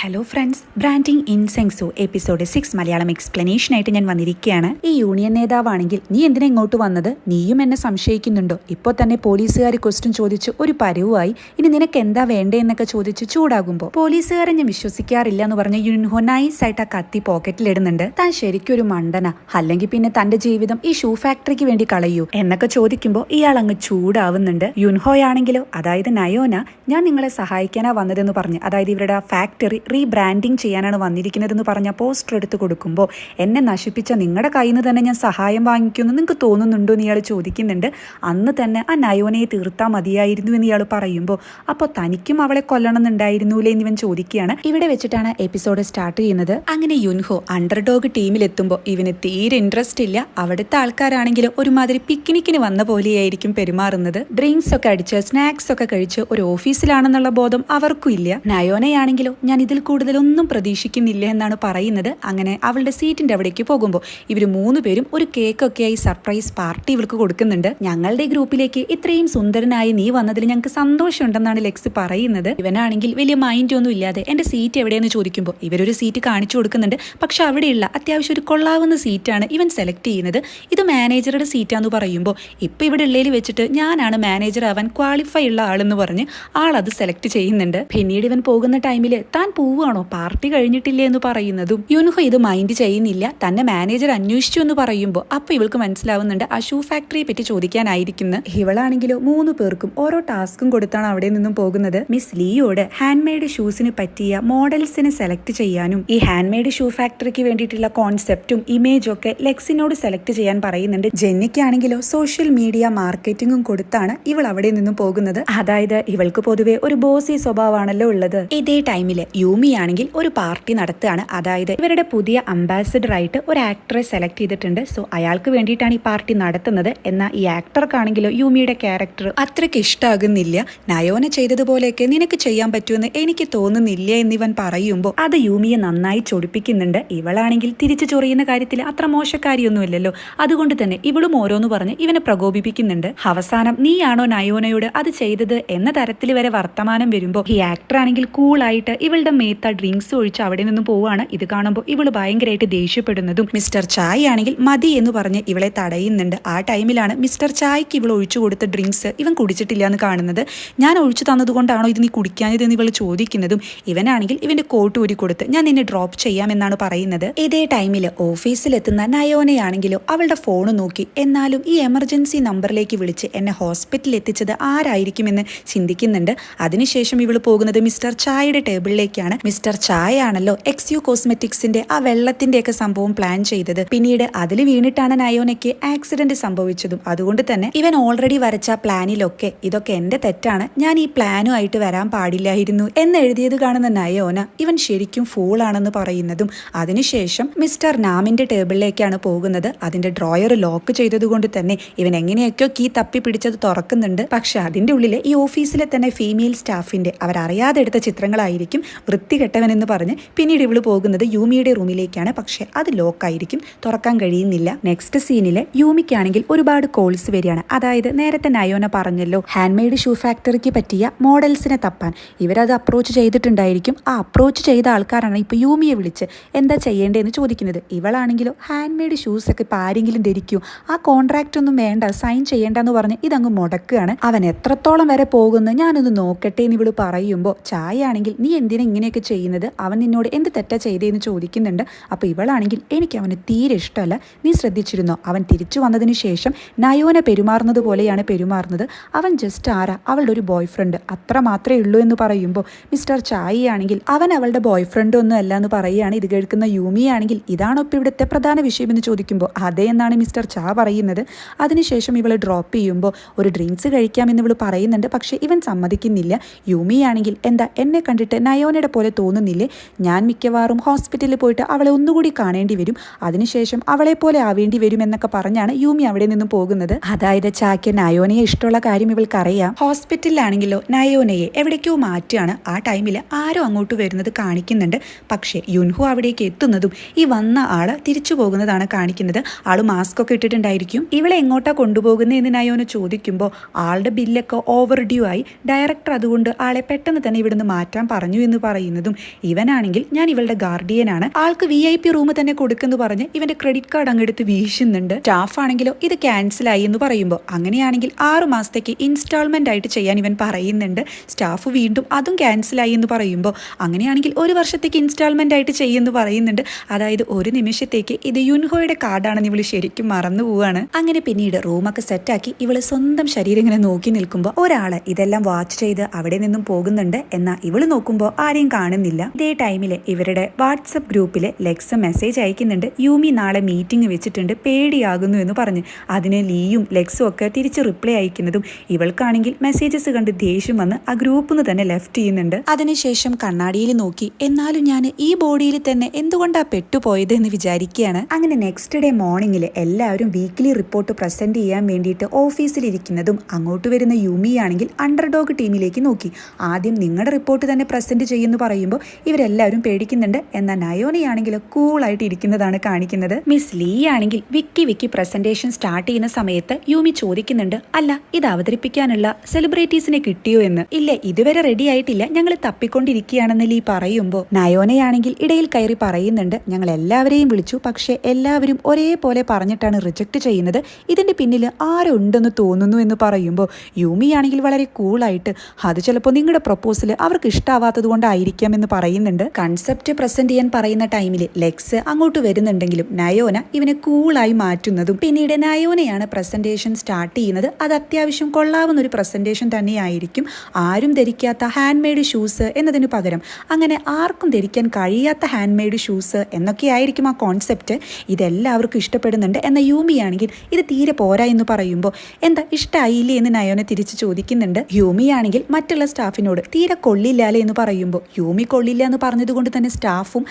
Hello friends, branding in സെങ്സു episode 6 Malayalam എക്സ്പ്ലനേഷനായിട്ട് ഞാൻ വന്നിരിക്കുകയാണ്. ഈ യൂണിയൻ നേതാവാണെങ്കിൽ നീ എന്തിനാ ഇങ്ങോട്ട് വന്നത്, നീയും എന്നെ സംശയിക്കുന്നുണ്ടോ, ഇപ്പോൾ തന്നെ പോലീസുകാർ ക്വസ്റ്റ്യൻ ചോദിച്ച് ഒരു പരുവായി, ഇനി നിനക്ക് എന്താ വേണ്ടേ എന്നൊക്കെ ചോദിച്ച് ചൂടാകുമ്പോൾ പോലീസുകാരെ ഞാൻ വിശ്വസിക്കാറില്ല എന്ന് പറഞ്ഞ യുൻഹോ നൈസായിട്ട് ആ കത്തി പോക്കറ്റിലിടുന്നുണ്ട്. താൻ ശരിക്കും ഒരു മണ്ടന, അല്ലെങ്കിൽ പിന്നെ തന്റെ ജീവിതം ഈ ഷൂ ഫാക്ടറിക്ക് വേണ്ടി കളയൂ എന്നൊക്കെ ചോദിക്കുമ്പോൾ ഇയാൾ അങ്ങ് ചൂടാവുന്നുണ്ട്. യുൻഹോയാണെങ്കിലോ, അതായത് നയോന, ഞാൻ നിങ്ങളെ സഹായിക്കാനാ വന്നതെന്ന് പറഞ്ഞ്, അതായത് ഇവരുടെ ഫാക്ടറി റീബ്രാൻഡിങ് ചെയ്യാനാണ് വന്നിരിക്കുന്നതെന്ന് പറഞ്ഞ പോസ്റ്റർ എടുത്ത് കൊടുക്കുമ്പോൾ, എന്നെ നശിപ്പിച്ച നിങ്ങളുടെ കയ്യിൽ നിന്ന് തന്നെ ഞാൻ സഹായം വാങ്ങിക്കുമെന്ന് നിങ്ങൾക്ക് തോന്നുന്നുണ്ടോ എന്ന് ഇയാൾ ചോദിക്കുന്നുണ്ട്. അന്ന് തന്നെ ആ നയോനയെ തീർത്താൽ മതിയായിരുന്നു എന്ന് ഇയാൾ പറയുമ്പോൾ, അപ്പോൾ തനിക്കും അവളെ കൊല്ലണമെന്നുണ്ടായിരുന്നൂലേ എന്നിവൻ ചോദിക്കുകയാണ്. ഇവിടെ വെച്ചിട്ടാണ് എപ്പിസോഡ് സ്റ്റാർട്ട് ചെയ്യുന്നത്. അങ്ങനെ യുൻഹോ അണ്ടർഡോഗ് ടീമിലെത്തുമ്പോൾ ഇവന് തീരെ ഇൻട്രസ്റ്റ് ഇല്ല. അവിടുത്തെ ആൾക്കാരാണെങ്കിലും ഒരുമാതിരി പിക്നിക്കിന് വന്ന പോലെയായിരിക്കും പെരുമാറുന്നത്. ഡ്രിങ്ക്സ് ഒക്കെ അടിച്ച് സ്നാക്സ് ഒക്കെ കഴിച്ച് ഒരു ഓഫീസിലാണെന്നുള്ള ബോധം അവർക്കും ഇല്ല. നയോനയാണെങ്കിലോ, ഞാൻ ഇതിൽ കൂടുതലൊന്നും പ്രതീക്ഷിക്കുന്നില്ല എന്നാണ് പറയുന്നത്. അങ്ങനെ അവളുടെ സീറ്റിന്റെ അവിടേക്ക് പോകുമ്പോൾ ഇവർ 3 പേരും ഒരു കേക്കൊക്കെ ആയി സർപ്രൈസ് പാർട്ടി ഇവൾക്ക് കൊടുക്കുന്നുണ്ട്. ഞങ്ങളുടെ ഗ്രൂപ്പിലേക്ക് ഇത്രയും സുന്ദരനായി നീ വന്നതിൽ ഞങ്ങൾക്ക് സന്തോഷമുണ്ടെന്നാണ് ലെക്സ് പറയുന്നത്. ഇവനാണെങ്കിൽ വലിയ മൈൻഡ് ഒന്നും ഇല്ലാതെ എന്റെ സീറ്റ് എവിടെയെന്ന് ചോദിക്കുമ്പോൾ ഇവരൊരു സീറ്റ് കാണിച്ചു കൊടുക്കുന്നുണ്ട്. പക്ഷെ അവിടെയുള്ള അത്യാവശ്യം ഒരു കൊള്ളാവുന്ന സീറ്റാണ് ഇവൻ സെലക്ട് ചെയ്യുന്നത്. ഇത് മാനേജറുടെ സീറ്റാന്ന് പറയുമ്പോൾ, ഇപ്പൊ ഇവിടെ ഉള്ളതിൽ വെച്ചിട്ട് ഞാനാണ് മാനേജർ ആവാൻ ക്വാളിഫൈ ഉള്ള ആളെന്ന് പറഞ്ഞ് ആളത് സെലക്ട് ചെയ്യുന്നുണ്ട്. പിന്നീട് ഇവൻ പോകുന്ന ടൈമിൽ താൻ പോവുകയാണോ, പാർട്ടി കഴിഞ്ഞിട്ടില്ലേ എന്ന് പറയുന്നതും യുൻഹോ ഇത് മൈൻഡ് ചെയ്യുന്നില്ല. തന്നെ മാനേജർ അന്വേഷിച്ചു എന്ന് പറയുമ്പോൾ അപ്പൊ ഇവൾക്ക് മനസ്സിലാവുന്നുണ്ട് ആ ഷൂ ഫാക്ടറിയെ പറ്റി ചോദിക്കാനായിരിക്കുന്നു. ഇവളാണെങ്കിലോ 3 പേർക്കും ഓരോ ടാസ്കും കൊടുത്താണ് അവിടെ നിന്നും പോകുന്നത്. മിസ് ലീയോട് ഹാൻഡ് മെയ്ഡ് ഷൂസിന് പറ്റിയ മോഡൽസിനെ സെലക്ട് ചെയ്യാനും ഈ ഹാൻഡ് മെയ്ഡ് ഷൂ ഫാക്ടറിക്ക് വേണ്ടിയിട്ടുള്ള കോൺസെപ്റ്റും ഇമേജും ഒക്കെ ലെക്സിനോട് സെലക്ട് ചെയ്യാൻ പറയുന്നുണ്ട്. ജെന്നിക്കാണെങ്കിലോ സോഷ്യൽ മീഡിയ മാർക്കറ്റിംഗും കൊടുത്താണ് ഇവൾ അവിടെ നിന്നും പോകുന്നത്. അതായത് ഇവൾക്ക് പൊതുവെ ഒരു ബോസി സ്വഭാവമാണല്ലോ ഉള്ളത്. ഇതേ ടൈമില് യൂമി ആണെങ്കിൽ ഒരു പാർട്ടി നടത്തുകയാണ്. അതായത് ഇവരുടെ പുതിയ അംബാസിഡർ ആയിട്ട് ഒരു ആക്ടറെ സെലക്ട് ചെയ്തിട്ടുണ്ട്. സോ അയാൾക്ക് വേണ്ടിയിട്ടാണ് ഈ പാർട്ടി നടത്തുന്നത്. എന്നാൽ ഈ ആക്ടർക്കാണെങ്കിലോ യൂമിയുടെ ക്യാരക്ടർ അത്രയ്ക്ക് ഇഷ്ടമാകുന്നില്ല. നയോന ചെയ്തതുപോലെയൊക്കെ നിനക്ക് ചെയ്യാൻ പറ്റുമെന്ന് എനിക്ക് തോന്നുന്നില്ല എന്നിവൻ പറയുമ്പോൾ അത് യൂമിയെ നന്നായി ചൊടിപ്പിക്കുന്നുണ്ട്. ഇവളാണെങ്കിൽ തിരിച്ചു ചൊറിയുന്ന കാര്യത്തിൽ അത്ര മോശക്കാരിയൊന്നുമില്ലല്ലോ. അതുകൊണ്ട് തന്നെ ഇവളും ഓരോന്ന് പറഞ്ഞ് ഇവനെ പ്രകോപിപ്പിക്കുന്നുണ്ട്. അവസാനം നീയാണോ നയോനയോട് അത് ചെയ്തത് എന്ന തരത്തിൽ വരെ വർത്തമാനം വരുമ്പോൾ ഈ ആക്ടർ ആണെങ്കിൽ കൂളായിട്ട് ഇവളുടെ മേത്ത ഡ്രിങ്ക്സ് ഒഴിച്ച് അവിടെ നിന്നും പോവാണ്. ഇത് കാണുമ്പോൾ ഇവള് ഭയങ്കരമായിട്ട് ദേഷ്യപ്പെടുന്നതും മിസ്റ്റർ ചായ് ആണെങ്കിൽ മതി എന്ന് പറഞ്ഞ് ഇവളെ തടയുന്നുണ്ട്. ആ ടൈമിലാണ് മിസ്റ്റർ ചായ്ക്ക് ഇവൾ ഒഴിച്ചു കൊടുത്ത ഡ്രിങ്ക്സ് ഇവൻ കുടിച്ചിട്ടില്ല എന്ന് കാണുന്നത്. ഞാൻ ഒഴിച്ചു തന്നതുകൊണ്ടാണോ ഇത് നീ കുടിക്കാഞ്ഞതെന്ന് ഇവൾ ചോദിക്കുന്നതും ഇവനാണെങ്കിൽ ഇവന്റെ കോട്ട് ഊരി കൊടുത്ത് ഞാൻ നിന്നെ ഡ്രോപ്പ് ചെയ്യാമെന്നാണ് പറയുന്നത്. ഇതേ ടൈമിൽ ഓഫീസിലെത്തുന്ന നയോനയാണെങ്കിലോ അവളുടെ ഫോൺ നോക്കി എന്നാലും ഈ എമർജൻസി നമ്പറിലേക്ക് വിളിച്ച് എന്നെ ഹോസ്പിറ്റലിൽ എത്തിച്ചത് ആരായിരിക്കുമെന്ന് ചിന്തിക്കുന്നുണ്ട്. അതിനുശേഷം ഇവൾ പോകുന്നത് മിസ്റ്റർ ചായയുടെ ടേബിളിലേക്കാണ്. മിസ്റ്റർ ചായ ആണല്ലോ എക്സ്യു കോസ്മെറ്റിക്സിന്റെ ആ വെള്ളത്തിന്റെ ഒക്കെ സംഭവം പ്ലാൻ ചെയ്തത്. പിന്നീട് അതിൽ വീണിട്ടാണ് നയോനയ്ക്ക് ആക്സിഡന്റ് സംഭവിച്ചതും. അതുകൊണ്ട് തന്നെ ഇവൻ ഓൾറെഡി വരച്ച പ്ലാനിലൊക്കെ ഇതൊക്കെ എന്റെ തെറ്റാണ്, ഞാൻ ഈ പ്ലാനുമായിട്ട് വരാൻ പാടില്ലായിരുന്നു എന്ന് എഴുതിയത് കാണുന്ന നയോന ഇവൻ ശരിക്കും ഫൂൾ ആണെന്ന് പറയുന്നതും അതിനുശേഷം മിസ്റ്റർ നാമിന്റെ ടേബിളിലേക്കാണ് പോകുന്നത്. അതിന്റെ ഡ്രോയർ ലോക്ക് ചെയ്തതുകൊണ്ട് തന്നെ ഇവൻ എങ്ങനെയൊക്കെയോ കീ തപ്പി പിടിച്ചത് തുറക്കുന്നുണ്ട്. പക്ഷെ അതിന്റെ ഉള്ളിൽ ഈ ഓഫീസിലെ തന്നെ ഫീമെയിൽ സ്റ്റാഫിന്റെ അവരറിയാതെ എടുത്ത ചിത്രങ്ങളായിരിക്കും. വൃത്തികെട്ടവനെന്ന് പറഞ്ഞ് പിന്നീട് ഇവള് പോകുന്നത് യൂമിയുടെ റൂമിലേക്കാണ്. പക്ഷെ അത് ലോക്കായിരിക്കും, തുറക്കാൻ കഴിയുന്നില്ല. നെക്സ്റ്റ് സീനില് യൂമിക്കാണെങ്കിൽ ഒരുപാട് കോൾസ് വരികയാണ്. അതായത് നേരത്തെ നയോന പറഞ്ഞല്ലോ ഹാൻഡ് മെയ്ഡ് ഷൂ ഫാക്ടറിക്ക് പറ്റിയ മോഡൽസിനെ തപ്പാൻ ഇവരത് അപ്രോച്ച് ചെയ്തിട്ടുണ്ടായിരിക്കും. ആ അപ്രോച്ച് ചെയ്ത ആൾക്കാരാണ് ഇപ്പൊ യൂമിയെ വിളിച്ച് എന്താ ചെയ്യേണ്ടതെന്ന് ചോദിക്കുന്നത്. ഇവളാണെങ്കിലോ ഹാൻഡ് മെയ്ഡ് ഷൂസ് ഒക്കെ ഇപ്പൊ ആരെങ്കിലും ധരിക്കൂ, ആ കോൺട്രാക്റ്റ് ഒന്നും വേണ്ട, സൈൻ ചെയ്യേണ്ടെന്ന് പറഞ്ഞ് ഇതങ്ങ് മുടക്കുകയാണ്. അവൻ എത്രത്തോളം വരെ പോകുന്നു ഞാനൊന്ന് നോക്കട്ടെ എന്ന് ഇവള് പറയുമ്പോൾ ചായ ആണെങ്കിൽ നീ എന്തിനാ ഇങ്ങനെയൊക്കെ ചെയ്യുന്നത്, അവൻ നിന്നോട് എന്ത് തെറ്റാ ചെയ്തതെന്ന് ചോദിക്കുന്നുണ്ട്. അപ്പോൾ ഇവളാണെങ്കിൽ എനിക്ക് അവന് തീരെ ഇഷ്ടമല്ല, നീ ശ്രദ്ധിച്ചിരുന്നോ, അവൻ തിരിച്ചു വന്നതിന് ശേഷം നയോന പെരുമാറുന്നത് പോലെയാണ് പെരുമാറുന്നത്, അവൻ ജസ്റ്റ് ആരാ, അവളുടെ ഒരു ബോയ് ഫ്രണ്ട്, അത്ര മാത്രമേ ഉള്ളൂ എന്ന് പറയുമ്പോൾ മിസ്റ്റർ ചായ ആണെങ്കിൽ അവൻ അവളുടെ ബോയ് ഫ്രണ്ട് ഒന്നും അല്ല എന്ന് പറയുകയാണ്. ഇത് കേൾക്കുന്ന യൂമി ആണെങ്കിൽ ഇതാണോ ഇപ്പോൾ ഇവിടുത്തെ പ്രധാന വിഷയം എന്ന് ചോദിക്കുമ്പോൾ അതെ എന്നാണ് മിസ്റ്റർ ചാ പറയുന്നത്. അതിനുശേഷം ഇവൾ ഡ്രോപ്പ് ചെയ്യുമ്പോൾ ഒരു ഡ്രിങ്ക്സ് കഴിക്കാമെന്ന് ഇവൾ പറയുന്നുണ്ട്. പക്ഷേ ഇവൻ സമ്മതിക്കുന്നില്ല. യൂമി ആണെങ്കിൽ എന്താ എന്നെ കണ്ടിട്ട് നയോനയുടെ പോലെ തോന്നുന്നില്ലേ, ഞാൻ മിക്കവാറും ഹോസ്പിറ്റലിൽ പോയിട്ട് അവളെ ഒന്നുകൂടി കാണേണ്ടി വരും, അതിനുശേഷം അവളെ പോലെ ആവേണ്ടി വരും എന്നൊക്കെ പറഞ്ഞാണ് യൂമി അവിടെ നിന്നും പോകുന്നത്. അതായത് ചാക്ക് നയോനയെ ഇഷ്ടമുള്ള കാര്യം ഇവൾക്കറിയാം. ഹോസ്പിറ്റലിലാണെങ്കിലോ നയോനയെ എവിടേക്കോ മാറ്റുകയാണ്. ആ ടൈമിൽ ആരോ അങ്ങോട്ട് വരുന്നത് കാണിക്കുന്നുണ്ട്. പക്ഷേ യുൻഹോ അവിടേക്ക് എത്തുന്നതും ഈ വന്ന ആള് തിരിച്ചു പോകുന്നതാണ് കാണിക്കുന്നത്. ആള് മാസ്ക് ഒക്കെ ഇട്ടിട്ടുണ്ടായിരിക്കും. ഇവളെ എങ്ങോട്ടാ കൊണ്ടുപോകുന്നത് എന്ന് നയോന ചോദിക്കുമ്പോൾ ആളുടെ ബില്ലൊക്കെ ഓവർ ഡ്യൂ ആയി, ഡയറക്ടർ അതുകൊണ്ട് ആളെ പെട്ടെന്ന് തന്നെ ഇവിടുന്ന് മാറ്റാൻ പറഞ്ഞു എന്ന് പറയും. പറയുന്നതും ഇവനാണെങ്കിൽ ഞാൻ ഇവളുടെ ഗാർഡിയനാണ്, ആൾക്ക് VIP റൂം തന്നെ കൊടുക്കെന്ന് പറഞ്ഞ് ഇവന്റെ ക്രെഡിറ്റ് കാർഡ് അങ്ങെടുത്ത് വീശുന്നുണ്ട്. സ്റ്റാഫ് ആണെങ്കിലോ ഇത് ക്യാൻസൽ ആയി എന്ന് പറയുമ്പോൾ അങ്ങനെയാണെങ്കിൽ 6 മാസത്തേക്ക് ഇൻസ്റ്റാൾമെന്റ് ആയിട്ട് ചെയ്യാൻ ഇവൻ പറയുന്നുണ്ട്. സ്റ്റാഫ് വീണ്ടും അതും ക്യാൻസൽ ആയി എന്ന് പറയുമ്പോൾ അങ്ങനെയാണെങ്കിൽ 1 വർഷത്തേക്ക് ഇൻസ്റ്റാൾമെന്റ് ആയിട്ട് ചെയ്യുമെന്ന് പറയുന്നുണ്ട്. അതായത് ഒരു നിമിഷത്തേക്ക് ഇത് യുൻഹോയുടെ കാർഡാണെന്ന് ഇവള് ശരിക്കും മറന്നു പോവാണ്. അങ്ങനെ പിന്നീട് റൂമൊക്കെ സെറ്റാക്കി ഇവള് സ്വന്തം ശരീരം ഇങ്ങനെ നോക്കി നിൽക്കുമ്പോൾ ഒരാള് ഇതെല്ലാം വാച്ച് ചെയ്ത് അവിടെ നിന്നും പോകുന്നുണ്ട്. എന്നാൽ ഇവള് നോക്കുമ്പോൾ ആരെയും കാണുന്നില്ല. ഇതേ ടൈമില് ഇവരുടെ വാട്സപ്പ് ഗ്രൂപ്പില് ലെക്സ് മെസ്സേജ് അയക്കുന്നുണ്ട്, യൂമി നാളെ മീറ്റിംഗ് വെച്ചിട്ടുണ്ട്, പേടിയാകുന്നു എന്ന് പറഞ്ഞ്. അതിന് ലീയും ലെക്സും ഒക്കെ തിരിച്ച് റിപ്ലൈ അയക്കുന്നതും ഇവൾക്കാണെങ്കിൽ മെസ്സേജസ് കണ്ട് ദേഷ്യം വന്ന് ആ ഗ്രൂപ്പിൽ നിന്ന് തന്നെ ലെഫ്റ്റ് ചെയ്യുന്നുണ്ട്. അതിനുശേഷം കണ്ണാടിയിൽ നോക്കി എന്നാലും ഞാൻ ഈ ബോഡിയിൽ തന്നെ എന്തുകൊണ്ടാ പെട്ടുപോയത് എന്ന് വിചാരിക്കുകയാണ്. അങ്ങനെ നെക്സ്റ്റ് ഡേ മോർണിംഗിൽ എല്ലാവരും വീക്ക്ലി റിപ്പോർട്ട് പ്രസന്റ് ചെയ്യാൻ വേണ്ടിയിട്ട് ഓഫീസിലിരിക്കുന്നതും അങ്ങോട്ട് വരുന്ന യൂമിയാണെങ്കിൽ അണ്ടർഡോഗ് ടീമിലേക്ക് നോക്കി. ആദ്യം നിങ്ങളുടെ റിപ്പോർട്ട് തന്നെ പ്രസന്റ് ചെയ്യുമെന്ന് പറയുമ്പോൾ ഇവരെല്ലാവരും പേടിക്കുന്നുണ്ട്. എന്നാൽ നയോനയാണെങ്കിൽ കൂളായിട്ട് ഇരിക്കുന്നതാണ് കാണിക്കുന്നത്. മിസ് ലീ ആണെങ്കിൽ വിക്കി പ്രസന്റേഷൻ സ്റ്റാർട്ട് ചെയ്യുന്ന സമയത്ത് യൂമി ചോദിക്കുന്നുണ്ട്, അല്ല ഇത് അവതരിപ്പിക്കാനുള്ള സെലിബ്രിറ്റീസിനെ കിട്ടിയോ എന്ന്. ഇല്ല, ഇതുവരെ റെഡി ആയിട്ടില്ല, ഞങ്ങൾ തപ്പിക്കൊണ്ടിരിക്കുകയാണെന്ന് ലീ പറയുമ്പോൾ നയോനയാണെങ്കിൽ ഇടയിൽ കയറി പറയുന്നുണ്ട്, ഞങ്ങൾ എല്ലാവരെയും വിളിച്ചു, പക്ഷെ എല്ലാവരും ഒരേപോലെ പറഞ്ഞിട്ടാണ് റിജക്ട് ചെയ്യുന്നത്, ഇതിന്റെ പിന്നിൽ ആരുണ്ടെന്ന് തോന്നുന്നു എന്ന് പറയുമ്പോൾ യൂമിയാണെങ്കിൽ വളരെ കൂളായിട്ട് അത് ചിലപ്പോൾ നിങ്ങളുടെ പ്രപ്പോസൽ അവർക്ക് ഇഷ്ടാവാത്തത് കൊണ്ടായിരിക്കാം എന്ന് പറയുന്നുണ്ട്. കൺസെപ്റ്റ് പ്രസന്റ് ചെയ്യാൻ പറയുന്ന ടൈമിൽ ലെക്സ് അങ്ങോട്ട് വരുന്നുണ്ടെങ്കിലും നയോന ഇവനെ കൂളായി മാറ്റുന്നതും പിന്നീട് നയോനയാണ് പ്രസന്റേഷൻ സ്റ്റാർട്ട് ചെയ്യുന്നത്. അത് അത്യാവശ്യം കൊള്ളാവുന്ന ഒരു പ്രസന്റേഷൻ തന്നെയായിരിക്കും. ആരും ധരിക്കാത്ത ഹാൻഡ് മെയ്ഡ് ഷൂസ് എന്നതിന് പകരം അങ്ങനെ ആർക്കും ധരിക്കാൻ കഴിയാത്ത ഹാൻഡ് മെയ്ഡ് ഷൂസ് എന്നൊക്കെയായിരിക്കും ആ കോൺസെപ്റ്റ്. ഇതെല്ലാവർക്കും ഇഷ്ടപ്പെടുന്നുണ്ട്. എന്നാൽ യൂമിയാണെങ്കിൽ ഇത് തീരെ പോരാ എന്ന് പറയുമ്പോൾ എന്താ ഇഷ്ടമായില്ലേ എന്ന് നയോന തിരിച്ച് ചോദിക്കുന്നുണ്ട്. യൂമിയാണെങ്കിൽ മറ്റുള്ള സ്റ്റാഫിനോട് തീരെ കൊള്ളില്ലാലേ എന്ന് പറയുമ്പോൾ യൂമി കൊള്ളില്ല എന്ന് പറഞ്ഞതുകൊണ്ട് തന്നെ സ്റ്റാഫും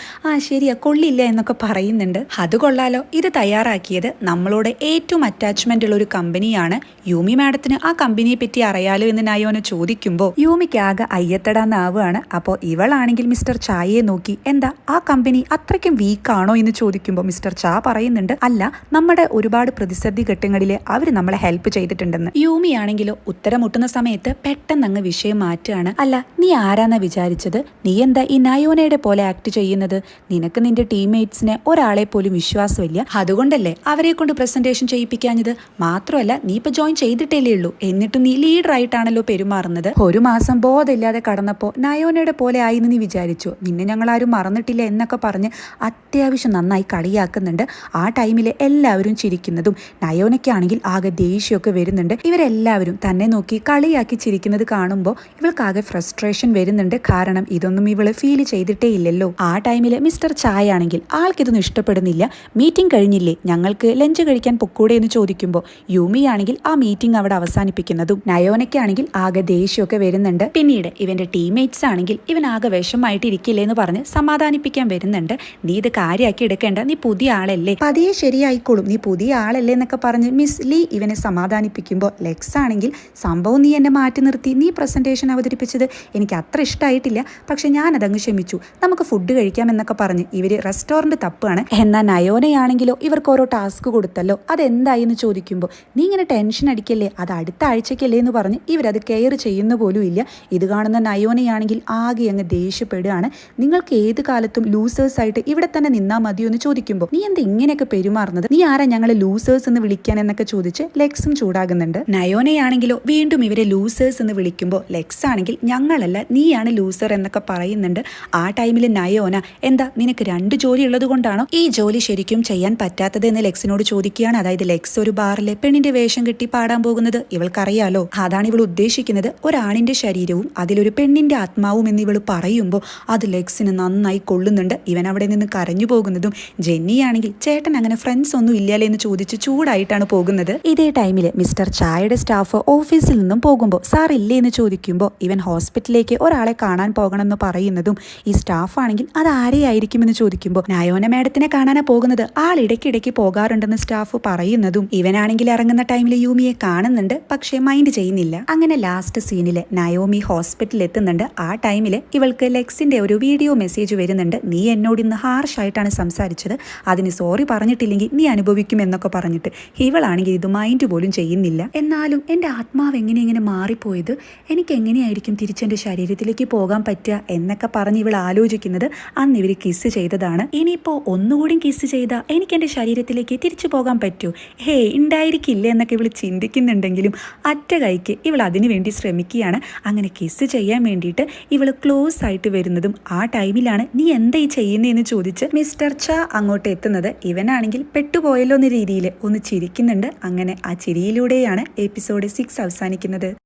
ശരിയാ കൊള്ളില്ല എന്നൊക്കെ പറയുന്നുണ്ട്. അത് കൊള്ളാലോ, ഇത് തയ്യാറാക്കിയത് നമ്മളോട് ഏറ്റവും അറ്റാച്ച്മെന്റ് ഉള്ള ഒരു കമ്പനിയാണ്, യൂമി മാഡത്തിന് ആ കമ്പനിയെ പറ്റി അറിയാലോ എന്ന് നയോന ചോദിക്കുമ്പോൾ യൂമിക്ക് ആകെ അയ്യത്തടാന്നാവുകയാണ്. അപ്പോൾ ഇവളാണെങ്കിൽ മിസ്റ്റർ ചായയെ നോക്കി എന്താ ആ കമ്പനി അത്രയ്ക്കും വീക്കാണോ എന്ന് ചോദിക്കുമ്പോൾ മിസ്റ്റർ ചാ പറയുന്നുണ്ട്, അല്ല നമ്മുടെ ഒരുപാട് പ്രതിസന്ധി ഘട്ടങ്ങളിൽ അവർ നമ്മളെ ഹെൽപ്പ് ചെയ്തിട്ടുണ്ടെന്ന്. യൂമി ആണെങ്കിലോ ഉത്തരം മുട്ടുന്ന സമയത്ത് പെട്ടെന്ന് അങ്ങ് വിഷയം മാറ്റുകയാണ്. അല്ല നീ ആരാന്നാ വിചാരിച്ചത്? നീ എന്താ ഈ നയോനയുടെ പോലെ ആക്ട് ചെയ്യുന്നത്? നിനക്ക് നിന്റെ ടീംമേറ്റ്സിനെ ഒരാളെ പോലും വിശ്വാസമില്ല, അതുകൊണ്ടല്ലേ അവരെ കൊണ്ട് പ്രസന്റേഷൻ ചെയ്യിപ്പിക്കാഞ്ഞത്? മാത്രമല്ല നീ ഇപ്പൊ ജോയിൻ ചെയ്തിട്ടല്ലേ ഉള്ളൂ, എന്നിട്ടും നീ ലീഡർ ആയിട്ടാണല്ലോ പെരുമാറുന്നത്. 1 മാസം ബോധമില്ലാതെ കടന്നപ്പോൾ നയോനയുടെ പോലെ ആയിന്ന് നീ വിചാരിച്ചു, നിന്നെ ഞങ്ങൾ ആരും മറന്നിട്ടില്ല എന്നൊക്കെ പറഞ്ഞ് അത്യാവശ്യം നന്നായി കളിയാക്കുന്നുണ്ട്. ആ ടൈമിൽ എല്ലാവരും ചിരിക്കുന്നതും നയോനയ്ക്കാണെങ്കിൽ ആകെ ദേഷ്യമൊക്കെ വരുന്നുണ്ട്. ഇവരെല്ലാവരും തന്നെ നോക്കി കളിയാക്കി ചിരിക്കുന്നത് കാണുമ്പോൾ ഇവൾക്കാകെ ഫ്രസ്ട്രേഷൻ വരുന്നുണ്ട്. കാരണം ഇതൊന്നും ഇവള് ഫീൽ ചെയ്തിട്ടേ ഇല്ലല്ലോ. ആ ടൈമിൽ മിസ്റ്റർ ചായ ആണെങ്കിൽ ആൾക്കിതൊന്നും ഇഷ്ടപ്പെടുന്നില്ല. മീറ്റിംഗ് കഴിഞ്ഞില്ലേ, ഞങ്ങൾക്ക് ലഞ്ച് കഴിക്കാൻ പൊക്കൂടെ എന്ന് ചോദിക്കുമ്പോൾ യൂമി ആണെങ്കിൽ ആ മീറ്റിംഗ് അവിടെ അവസാനിപ്പിക്കുന്നതും നയോനയ്ക്കാണെങ്കിൽ ആകെ ദേഷ്യമൊക്കെ വരുന്നുണ്ട്. പിന്നീട് ഇവന്റെ ടീംമേറ്റ്സ് ആണെങ്കിൽ ഇവൻ ആകെ വിഷമായിട്ട് ഇരിക്കില്ലേ എന്ന് പറഞ്ഞ് സമാധാനിപ്പിക്കാൻ വരുന്നുണ്ട്. നീ ഇത് കാര്യമാക്കി എടുക്കേണ്ട, നീ പുതിയ ആളല്ലേ, പതിയെ ശരിയായിക്കോളും, നീ പുതിയ ആളല്ലേ എന്നൊക്കെ പറഞ്ഞ് മിസ് ലീ ഇവനെ സമാധാനിപ്പിക്കുമ്പോൾ ലെക്സ് ആണെങ്കിൽ സംഭവം നീ എന്നെ മാറ്റി നിർത്തി, നീ പ്രസന്റേഷൻ അവതരിപ്പിച്ചത് എനിക്ക് അത്ര ഇഷ്ടമായിട്ടില്ല, പക്ഷെ ഞാനതങ്ങ് ക്ഷമിച്ചു, നമുക്ക് ഫുഡ് കഴിക്കാം എന്നൊക്കെ പറഞ്ഞ് ഇവര് റെസ്റ്റോറന്റ് തപ്പാണ്. എന്നാൽ നയോനയാണെങ്കിലോ ഇവർക്ക് ഓരോ ടാസ്ക് കൊടുത്തല്ലോ, അതെന്തായി എന്ന് ചോദിക്കുമ്പോൾ നീ ഇങ്ങനെ ടെൻഷൻ അടിക്കല്ലേ, അത് അടുത്ത ആഴ്ചക്കല്ലേ എന്ന് പറഞ്ഞ് ഇവരത് കെയർ ചെയ്യുന്ന പോലും ഇല്ല. ഇത് കാണുന്ന നയോനയാണെങ്കിൽ ആകെ അങ്ങ് ദേഷ്യപ്പെടുകയാണ്. നിങ്ങൾക്ക് ഏത് കാലത്തും ലൂസേഴ്സ് ആയിട്ട് ഇവിടെ തന്നെ നിന്നാ മതിയോ എന്ന് ചോദിക്കുമ്പോൾ നീ എന്താ ഇങ്ങനെയൊക്കെ പെരുമാറുന്നത്, നീ ആരാ ഞങ്ങളെ ലൂസേഴ്സ് എന്ന് വിളിക്കാൻ എന്നൊക്കെ ചോദിച്ച് ലെക്സും ചൂടാകുന്നുണ്ട്. നയോനയാണെങ്കിലോ വീണ്ടും ഇവരെ ലൂസേഴ്സ് എന്ന് വിളിക്കുമ്പോൾ ലെക്സ് ആണെങ്കിൽ ഞങ്ങളല്ല നീയാണ് ലൂസർ എന്നൊക്കെ പറയുന്നുണ്ട്. ആ ടൈമിൽ നയോന എന്താ നിനക്ക് 2 ജോലി ഉള്ളത് കൊണ്ടാണോ ഈ ജോലി ശരിക്കും ചെയ്യാൻ പറ്റാത്തത് എന്ന് ലെക്സിനോട് ചോദിക്കുകയാണ്. അതായത് ലെക്സ് ഒരു ബാറിലെ പെണ്ണിന്റെ വേഷം കെട്ടി പാടാൻ പോകുന്നത് ഇവൾക്കറിയാലോ, അതാണ് ഇവൾ ഉദ്ദേശിക്കുന്നത്. ഒരാണിന്റെ ശരീരവും അതിലൊരു പെണ്ണിന്റെ ആത്മാവും എന്ന് ഇവൾ പറയുമ്പോൾ അത് ലെക്സിന് നന്നായി കൊള്ളുന്നുണ്ട്. ഇവൻ അവിടെ നിന്ന് കരഞ്ഞു പോകുന്നതും ജെന്നിയാണെങ്കിൽ ചേട്ടൻ അങ്ങനെ ഫ്രണ്ട്സ് ഒന്നും ഇല്ലല്ലേ എന്ന് ചോദിച്ച് ചൂടായിട്ടാണ് പോകുന്നത്. ഇതേ ടൈമിൽ മിസ്റ്റർ ചായയുടെ സ്റ്റാഫ് ഓഫീസിൽ നിന്നും പോകുമ്പോൾ സാർ ഇല്ലേ എന്ന് ചോദിക്കുമ്പോൾ ഇവൻ ഹോസ്പിറ്റലിലേക്ക് ഒരാളെ കാണാൻ പോകണമെന്ന് പറയുന്നതും ഈ സ്റ്റാഫ് ആണെങ്കിൽ അത് ആരെയായിരിക്കുമെന്ന് ചോദിക്കുമ്പോൾ നയോന മാഡത്തിനെ കാണാനാ പോകുന്നത്, ആൾ ഇടയ്ക്കിടയ്ക്ക് പോകാറുണ്ടെന്ന് സ്റ്റാഫ് പറയുന്നതും ഇവനാണെങ്കിൽ ഇറങ്ങുന്ന ടൈമിൽ യൂമിയെ കാണുന്നുണ്ട്, പക്ഷേ മൈൻഡ് ചെയ്യുന്നില്ല. അങ്ങനെ ലാസ്റ്റ് സീനിൽ നയോമി ഹോസ്പിറ്റലിൽ എത്തുന്നുണ്ട്. ആ ടൈമിൽ ഇവൾക്ക് ലെക്സിന്റെ ഒരു വീഡിയോ മെസ്സേജ് വരുന്നുണ്ട്, നീ എന്നോട് ഇന്ന് ഹാർഷായിട്ടാണ് സംസാരിച്ചത്, അതിന് സോറി പറഞ്ഞിട്ടില്ലെങ്കിൽ നീ അനുഭവിക്കും എന്നൊക്കെ പറഞ്ഞിട്ട്. ഇവളാണെങ്കിൽ ഇത് മൈൻഡ് പോലും ചെയ്യുന്നില്ല. എന്നാലും എൻ്റെ ആത്മാവ് എങ്ങനെ മാറിപ്പോയത്, എനിക്ക് എങ്ങനെയായിരിക്കും തിരിച്ചെൻ്റെ ശരീരത്തിലേക്ക് പോകാൻ പറ്റുക എന്നൊക്കെ പറഞ്ഞ് ഇവൾ ആലോചിക്കുന്നത് അന്ന് ഇവർ കിസ് ചെയ്തതാണ്. ഇനിയിപ്പോ ഒന്നുകൂടി കിസ് ചെയ്താൽ എനിക്ക് എൻ്റെ ശരീരത്തിലേക്ക് തിരിച്ചു പോകാൻ പറ്റൂ, ഉണ്ടായിരിക്കില്ല എന്നൊക്കെ ഇവൾ ചിന്തിക്കുന്നുണ്ടെങ്കിലും അറ്റ കൈക്ക് ഇവൾ അതിനു വേണ്ടി ശ്രമിക്കുകയാണ്. അങ്ങനെ കിസ് ചെയ്യാൻ വേണ്ടിയിട്ട് ഇവൾ ക്ലോസ് ആയിട്ട് വരുന്നതും ആ ടൈമിലാണ് നീ എന്താ ഈ ചെയ്യുന്നതെന്ന് ചോദിച്ച് മിസ്റ്റർ ച അങ്ങോട്ട് എത്തുന്നത്. ഇവനാണെങ്കിൽ പെട്ടുപോയല്ലോ എന്ന രീതിയിൽ ഒന്ന് ചിരിക്കുന്നുണ്ട്. അങ്ങനെ ആ ചിരിയിലൂടെയാണ് എപ്പിസോഡ് 6 അവസാനിക്കുന്നത്.